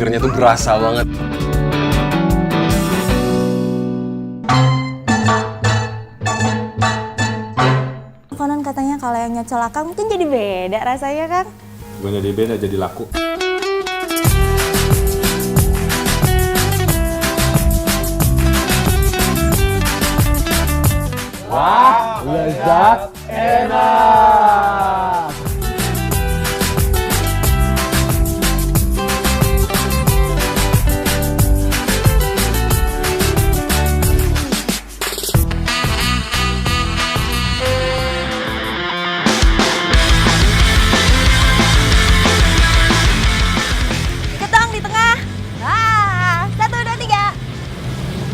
segernya tuh berasa banget. Konon katanya kalau yang nyocol Akang mungkin jadi beda rasanya, Kang. Bukan jadi beda, jadi laku. Wah, lezat enak. Ketong di tengah. Ah, 1, 2, 3.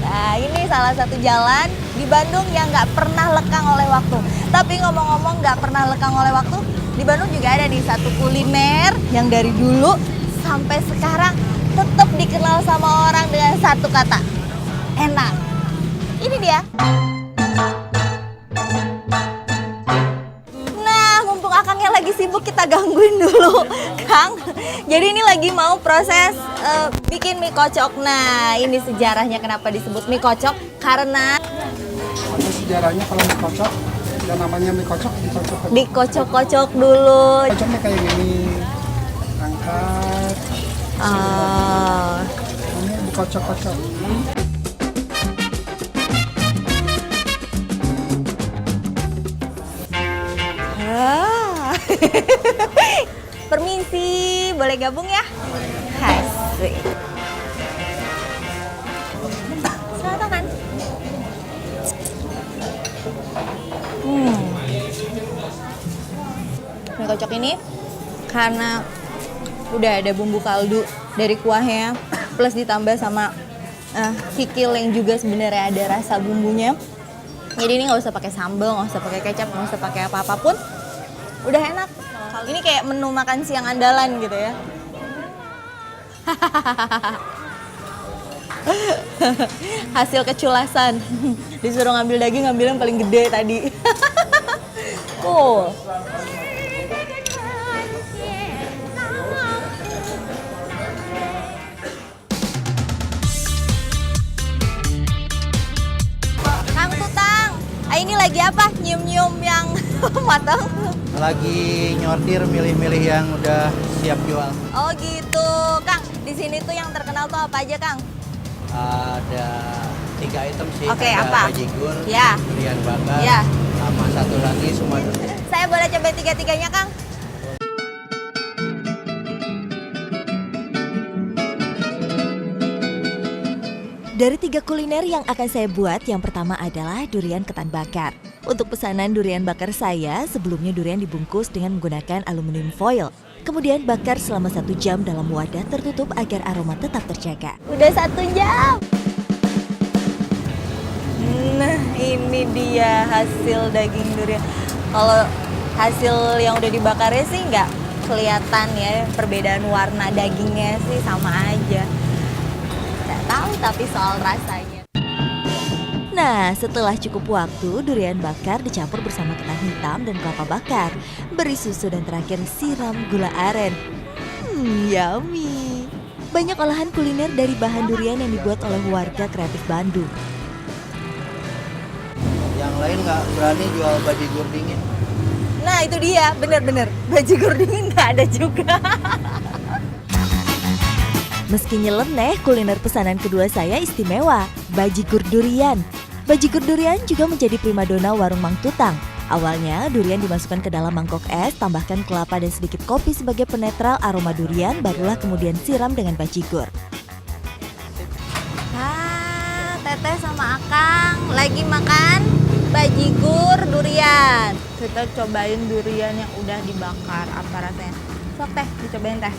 Nah, ini salah satu jalan di Bandung yang nggak pernah lekang oleh waktu. Tapi ngomong-ngomong nggak pernah lekang oleh waktu, di Bandung juga ada nih satu kuliner yang dari dulu sampai sekarang tetap dikenal sama orang dengan satu kata. Enak. Ini dia. Nah, mumpung Akangnya lagi sibuk, kita gangguin dulu, Kang. Jadi ini lagi mau proses bikin mie kocok. Nah, ini sejarahnya kenapa disebut mie kocok. Karena Ada sejarahnya kalau mie kocok, yang namanya mie kocok dikocok. dikocok-kocok dulu. Kocoknya kayak gini, angkat, ini dikocok-kocok. Ah. Permisi, boleh gabung ya? Asik. Selamat makan. Mie kocok ini karena udah ada bumbu kaldu dari kuahnya plus ditambah sama kikil yang juga sebenarnya ada rasa bumbunya. Jadi ini nggak usah pakai sambal, nggak usah pakai kecap, nggak usah pakai apa-apapun. Udah enak. Ini kayak menu makan siang andalan gitu ya. Hasil keculasan. Disuruh ngambil daging, ngambil yang paling gede tadi. Cool. Kang Tutang, ini lagi apa? Nyium-nyium yang matang? Lagi nyortir, milih-milih yang udah siap jual. Oh gitu, Kang. Di sini tuh yang terkenal tuh apa aja, Kang? Ada 3 item sih. Oke, ada apa? bajigur, Ya. durian bakar, Ya. sama satu lagi sumadu. Saya boleh coba tiga-tiganya, Kang? Dari 3 kuliner yang akan saya buat, yang pertama adalah durian ketan bakar. Untuk pesanan durian bakar saya, sebelumnya durian dibungkus dengan menggunakan aluminium foil. Kemudian bakar selama 1 jam dalam wadah tertutup agar aroma tetap terjaga. Udah 1 jam. Nah, ini dia hasil daging durian. Kalau hasil yang udah dibakarnya sih nggak kelihatan ya, perbedaan warna dagingnya sih sama aja. Nggak tahu tapi soal rasanya. Nah, setelah cukup waktu, durian bakar dicampur bersama ketan hitam dan kelapa bakar. Beri susu dan terakhir siram gula aren. Yummy. Banyak olahan kuliner dari bahan durian yang dibuat oleh warga kreatif Bandung. Yang lain nggak berani jual bajigur dingin. Nah, itu dia, bener-bener. Bajigur dingin nggak ada juga. Meski nyeleneh, kuliner pesanan kedua saya istimewa, bajigur durian. Bajigur durian juga menjadi primadona warung Mang Tutang. Awalnya, durian dimasukkan ke dalam mangkok es, tambahkan kelapa dan sedikit kopi sebagai penetral aroma durian, barulah kemudian siram dengan bajigur. Teteh sama Akang lagi makan bajigur durian. Kita cobain durian yang udah dibakar, apa rasanya? Sok teh, dicobain teh.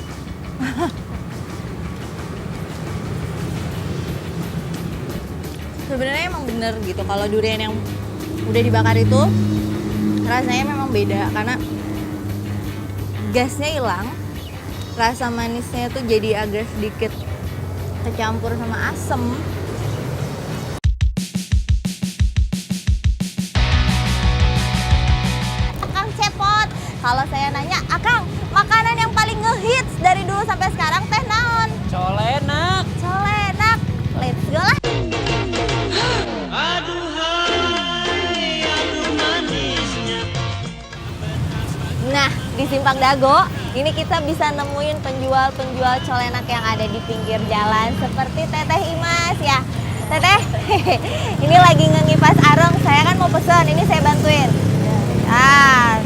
Sebenarnya emang bener gitu, kalau durian yang udah dibakar itu rasanya memang beda karena gasnya hilang, rasa manisnya tuh jadi agak sedikit kecampur sama asem. Akang cepot, kalau saya nanya, Akang makanan yang paling ngehits dari dulu sampai sekarang teh naon? Cole di Simpang Dago. Ini kita bisa nemuin penjual-penjual colenak yang ada di pinggir jalan seperti Teteh Imas ya. Teteh, ini lagi ngengipas areng. Saya kan mau pesen, ini saya bantuin. Ah,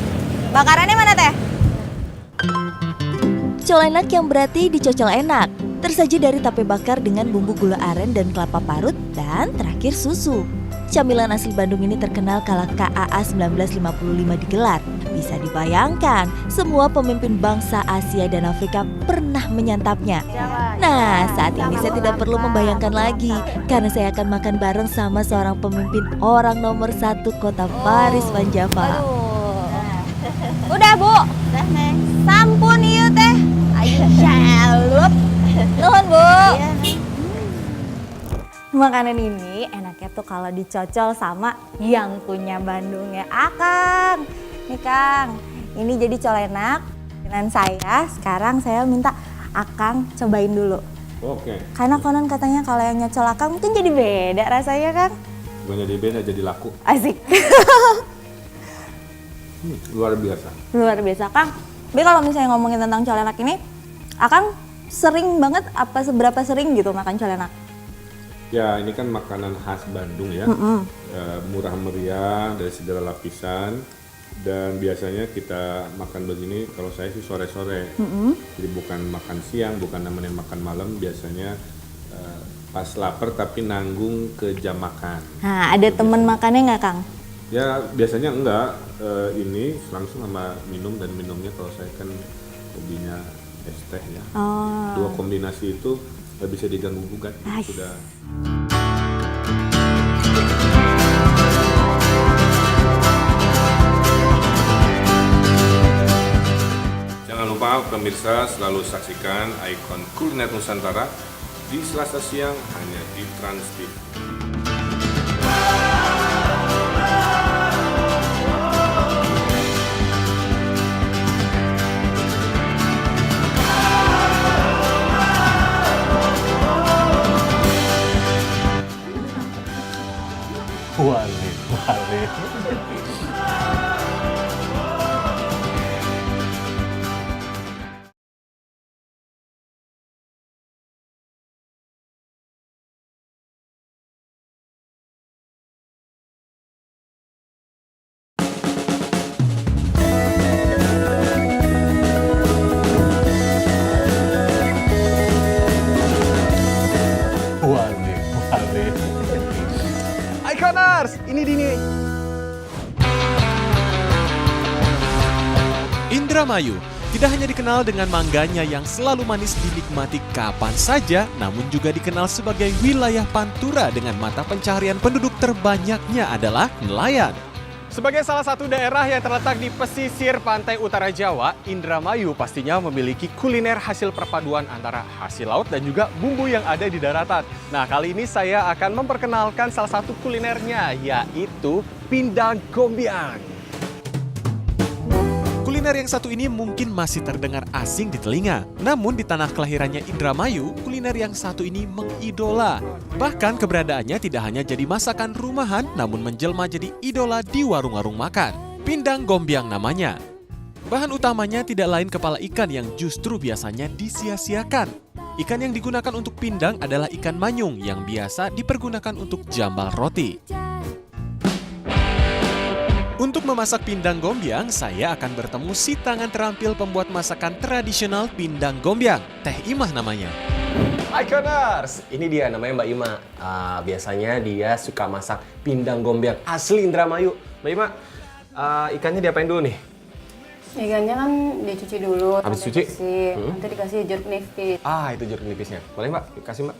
bakarannya mana Teh? Colenak yang berarti dicocol enak. Tersaji dari tape bakar dengan bumbu gula aren dan kelapa parut dan terakhir susu. Camilan asli Bandung ini terkenal kala KAA 1955 digelar. Bisa dibayangkan, semua pemimpin bangsa Asia dan Afrika pernah menyantapnya. Nah, saat ini saya tidak perlu membayangkan lagi, karena saya akan makan bareng sama seorang pemimpin orang nomor 1 kota Paris Van Java. Udah Bu, sampun ieu teh. Ayo calup. Nuhun Bu. Makanan ini enaknya tuh kalau dicocol sama yang punya Bandung ya. Akang, nih Kang, ini jadi colenak dengan saya. Sekarang saya minta Akang cobain dulu. Oke. Karena konon katanya kalau yang nyocol Akang mungkin jadi beda rasanya Kang. Bukannya di beda jadi laku. Asik. Luar biasa. Luar biasa Kang. Tapi kalau misalnya ngomongin tentang colenak ini, Akang sering banget apa seberapa sering gitu makan colenak? Ya ini kan makanan khas Bandung ya. Murah meriah dari segala lapisan. Dan biasanya kita makan begini kalau saya sih sore-sore. Jadi bukan makan siang, bukan namanya makan malam. Biasanya pas lapar tapi nanggung ke jam makan. Nah, ada temen makannya nggak Kang? Ya biasanya enggak, ini langsung sama minum, dan minumnya kalau saya kan hobinya es teh ya. Dua kombinasi itu nggak bisa diganggu gugat. Sudah. Jangan lupa pemirsa selalu saksikan Ikon Kuliner Nusantara di Selasa siang hanya di Trans TV. Wale. Iconers, ini Dini. Indramayu tidak hanya dikenal dengan mangganya yang selalu manis dinikmati kapan saja, namun juga dikenal sebagai wilayah pantura dengan mata pencaharian penduduk terbanyaknya adalah nelayan. Sebagai salah satu daerah yang terletak di pesisir pantai utara Jawa, Indramayu pastinya memiliki kuliner hasil perpaduan antara hasil laut dan juga bumbu yang ada di daratan. Nah, kali ini saya akan memperkenalkan salah satu kulinernya, yaitu pindang gombiang. Kuliner yang satu ini mungkin masih terdengar asing di telinga. Namun di tanah kelahirannya Indramayu, kuliner yang satu ini mengidola. Bahkan keberadaannya tidak hanya jadi masakan rumahan, namun menjelma jadi idola di warung-warung makan. Pindang gombiang namanya. Bahan utamanya tidak lain kepala ikan yang justru biasanya disia-siakan. Ikan yang digunakan untuk pindang adalah ikan manyung yang biasa dipergunakan untuk jambal roti. Untuk memasak pindang gombiang, saya akan bertemu si tangan terampil pembuat masakan tradisional pindang gombiang, Teh Imah namanya. Iconers, ini dia namanya Mbak Ima. Biasanya dia suka masak pindang gombiang asli Indramayu. Mbak Ima, ikannya diapain dulu nih? Ikannya kan dicuci dulu. Habis cuci? Nanti dikasih jeruk nipis. Itu jeruk nipisnya. Boleh Mbak? Kasih Mbak.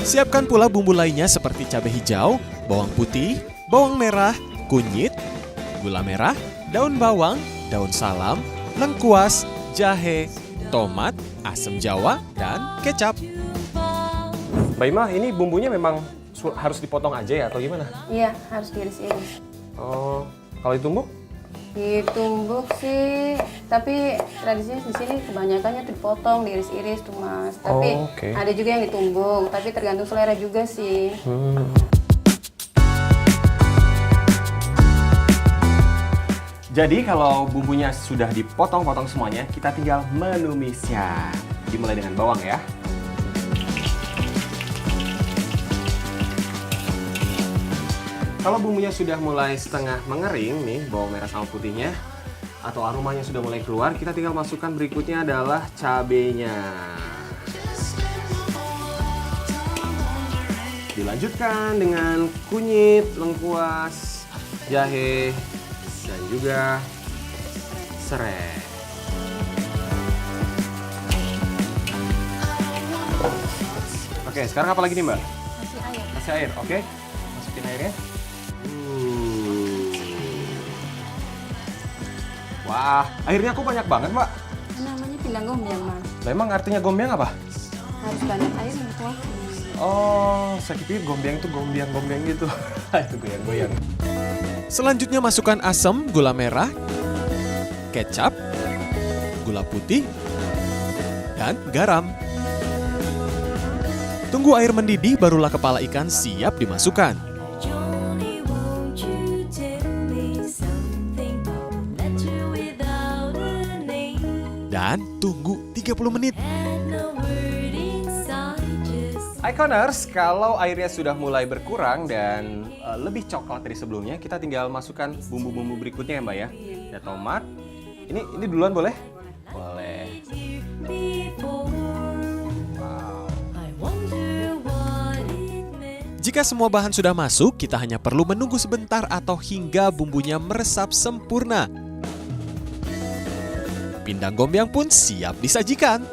Siapkan pula bumbu lainnya seperti cabai hijau, bawang putih, bawang merah, kunyit, gula merah, daun bawang, daun salam, lengkuas, jahe, tomat, asam jawa, dan kecap. Mbak Ima, ini bumbunya memang harus dipotong aja ya atau gimana? Iya, harus diiris-iris. Oh, kalau ditumbuk? Ditumbuk sih, tapi tradisinya di sini kebanyakannya tuh dipotong, diiris-iris tuh Mas. Tapi oke. ada juga yang ditumbuk, tapi tergantung selera juga sih. Jadi kalau bumbunya sudah dipotong-potong semuanya, kita tinggal menumisnya. Dimulai dengan bawang ya. Kalau bumbunya sudah mulai setengah mengering nih, bawang merah sama putihnya, atau aromanya sudah mulai keluar, kita tinggal masukkan berikutnya adalah cabenya. Dilanjutkan dengan kunyit, lengkuas, jahe, dan juga serai. Oke, sekarang apa lagi nih Mbak? Kasih air. Kasih air, oke. Masukin airnya. Wah, airnya kok banyak banget Mbak? Namanya pindang gombyang, Mas. Lah emang artinya gombyang apa? Harus banyak air untuk Oh, saya pikir gombyang itu gombyang gitu. Itu goyang-goyang. Selanjutnya masukkan asam, gula merah, kecap, gula putih, dan garam. Tunggu air mendidih, barulah kepala ikan siap dimasukkan. Dan tunggu 30 menit. Iconers, kalau airnya sudah mulai berkurang dan lebih coklat dari sebelumnya, kita tinggal masukkan bumbu-bumbu berikutnya ya Mbak ya. Ada tomat. Ini duluan boleh? Boleh. Jika semua bahan sudah masuk, kita hanya perlu menunggu sebentar atau hingga bumbunya meresap sempurna. Pindang gombyang pun siap disajikan.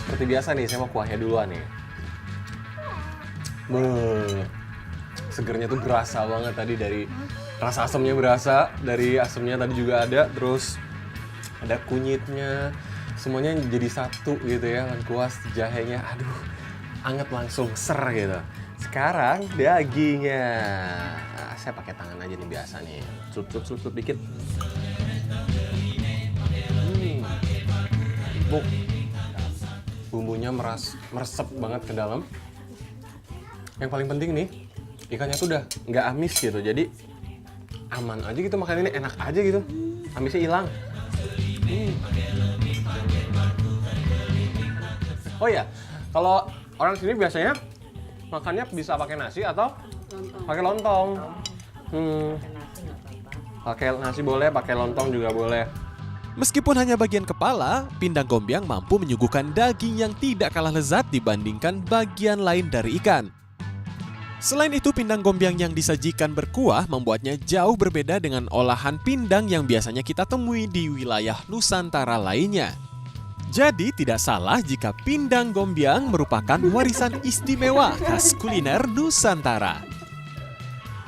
Seperti biasa nih, saya mau kuahnya duluan nih. Segernya tuh berasa banget tadi, dari rasa asamnya berasa, dari asamnya tadi juga ada, terus ada kunyitnya, semuanya jadi satu gitu ya, lengkuas, jahenya, aduh, anget langsung ser gitu. Sekarang dagingnya, saya pakai tangan aja nih biasa nih, sup dikit. Empuk. Bumbunya meresep banget ke dalam. Yang paling penting nih, ikannya tuh udah nggak amis gitu, jadi aman aja gitu makan ini, enak aja gitu, amisnya hilang. Oh ya, kalau orang sini biasanya makannya bisa pakai nasi atau pakai lontong. Pakai nasi boleh, pakai lontong juga boleh. Meskipun hanya bagian kepala, pindang gombyang mampu menyuguhkan daging yang tidak kalah lezat dibandingkan bagian lain dari ikan. Selain itu, pindang gombyang yang disajikan berkuah membuatnya jauh berbeda dengan olahan pindang yang biasanya kita temui di wilayah Nusantara lainnya. Jadi tidak salah jika pindang gombyang merupakan warisan istimewa khas kuliner Nusantara.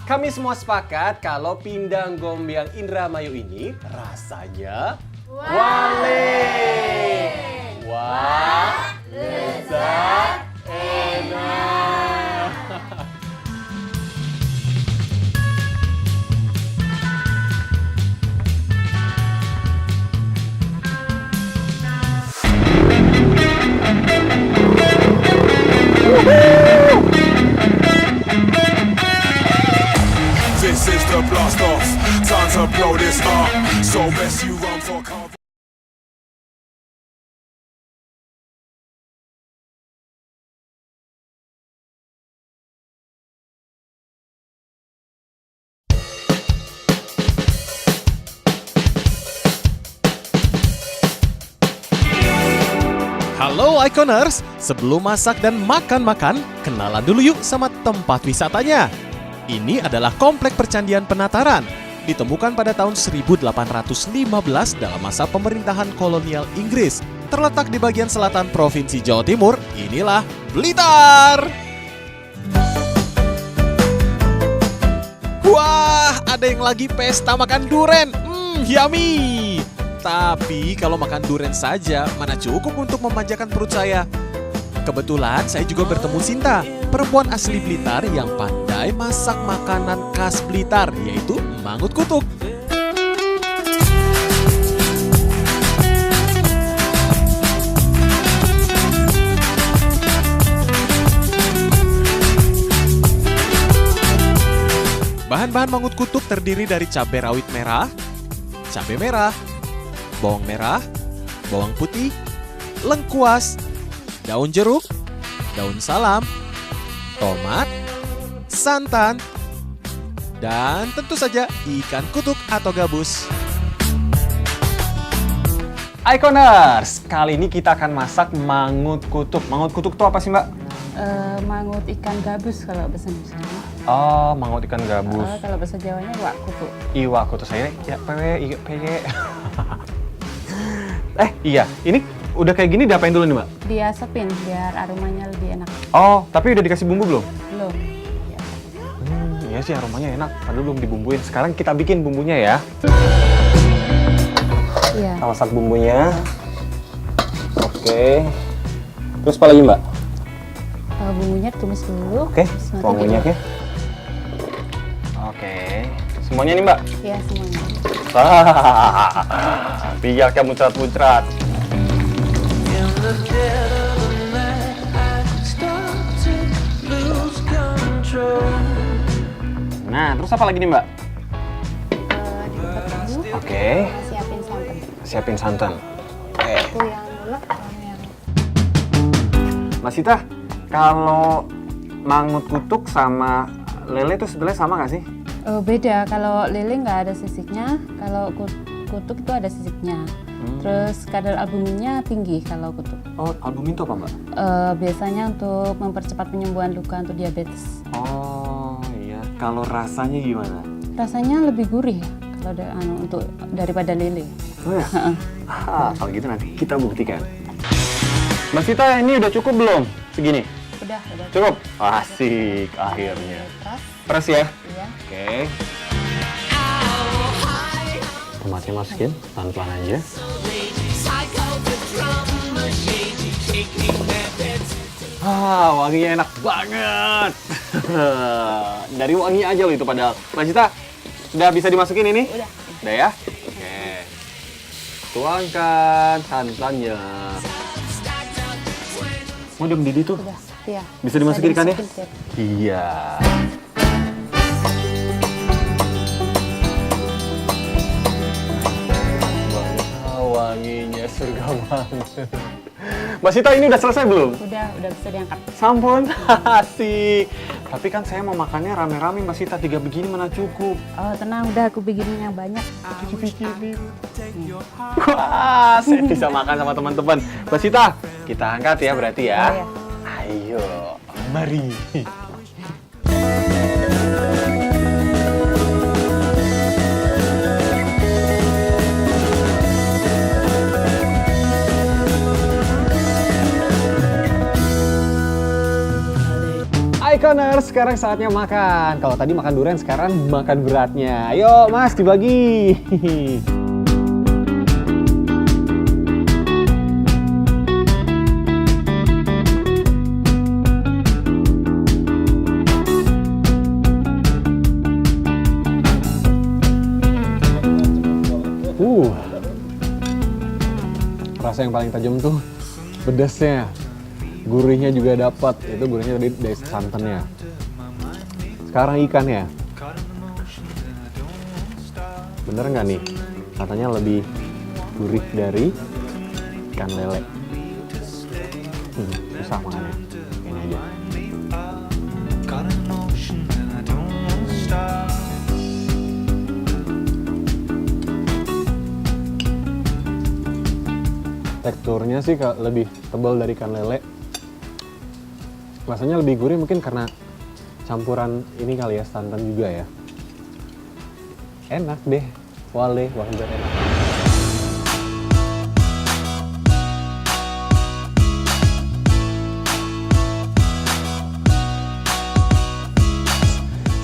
Kami semua sepakat kalau pindang gombyang Indramayu ini rasanya wah, lezat, enak. This is the blast off, time to blow this up. So best you run for cover. Halo Iconers, sebelum masak dan makan-makan, kenalan dulu yuk sama tempat wisatanya. Ini adalah Komplek Percandian Penataran, ditemukan pada tahun 1815 dalam masa pemerintahan kolonial Inggris. Terletak di bagian selatan Provinsi Jawa Timur, inilah Blitar. Wah, ada yang lagi pesta makan duren. Yummy. Tapi kalau makan duren saja, mana cukup untuk memanjakan perut saya. Kebetulan saya juga bertemu Sinta, perempuan asli Blitar yang pandai masak makanan khas Blitar, yaitu mangut kutuk. Bahan-bahan mangut kutuk terdiri dari cabai rawit merah, cabai merah, bawang merah, bawang putih, lengkuas, daun jeruk, daun salam, tomat, santan, dan tentu saja ikan kutuk atau gabus. Iconers, kali ini kita akan masak mangut kutuk. Mangut kutuk itu apa sih, Mbak? Mangut ikan gabus kalau bahasa Indonesia. Oh, mangut ikan gabus. Kalau bahasa Jawanya wak kutuk. Iwa kutuk saya ya peye. Iya, ini udah kayak gini diapain dulu nih, Mbak? Diasapin biar aromanya lebih enak. Oh, tapi udah dikasih bumbu belum? Belum. Iya sih aromanya enak, padahal belum dibumbuin. Sekarang kita bikin bumbunya ya. Iya. Kita masak bumbunya. Oke. Terus apa lagi, Mbak? Bumbunya tumis dulu. Oke, terus nanti tuang minyak ya. Oke. Semuanya nih, Mbak? Iya, semuanya. Biar kayak muncrat-muncrat. Nah, terus apa lagi nih, Mbak? Oke. Siapin santan. Siapin santan. Aku yang dulu, kamu yang... Mas Sita, kalau mangut kutuk sama lele itu sebenarnya sama nggak sih? Beda, kalau lele nggak ada sisiknya, kalau kutuk itu ada sisiknya. Terus kadar albuminnya tinggi kalau kutuk. Oh, albumin itu apa, Mbak? Biasanya untuk mempercepat penyembuhan luka untuk diabetes. Oh, iya. Kalau rasanya gimana? Rasanya lebih gurih ya, kalau untuk daripada lele. Oh ya? Kalau gitu nanti kita buktikan. Mas Sita, ini udah cukup belum? Segini? Udah. Cukup? Asik, akhirnya. Press ya? Iya. Oke. Tomatnya masukin, pelan-pelan aja. Wanginya enak banget. Dari wangi aja loh itu padahal. Mas Sita, udah bisa dimasukin ini? Udah. Udah ya? Oke. Tuangkan santannya. Oh, udah mendidih tuh? Udah, iya. Bisa dimasukin ikannya? Siap. Iya. Wanginya surga banget. Mbak Sita, ini udah selesai belum? Udah bisa diangkat. Sampun, asik. Tapi kan saya mau makannya rame-rame, Mbak Sita. 3 begini mana cukup. Oh, tenang, udah aku bikinin yang banyak. Wah, saya bisa makan sama teman-teman. Mbak Sita, kita angkat ya berarti ya. Iya. Ayo, mari. Iconers, sekarang saatnya makan. Kalau tadi makan durian, sekarang makan beratnya. Ayo Mas, dibagi. Rasa yang paling tajam tuh pedasnya. Gurihnya juga dapat, itu gurihnya tadi dari santannya. Sekarang ikannya. Bener nggak nih? Katanya lebih gurih dari ikan lele. Susah makannya. Ini aja. Teksturnya sih lebih tebal dari ikan lele. Rasanya lebih gurih mungkin karena campuran ini kali ya, santan juga ya. Enak deh, wale, enak.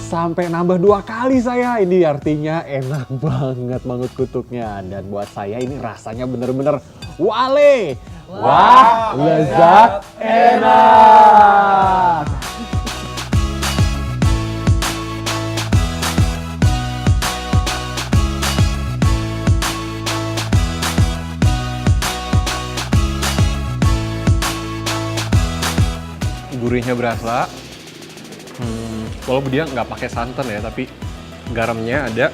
Sampai nambah 2 kali saya, ini artinya enak banget mangut kutuknya. Dan buat saya ini rasanya bener-bener wale. Wah, lezat, enak. Gurihnya berasa. Walaupun dia nggak pakai santan ya, tapi garamnya ada.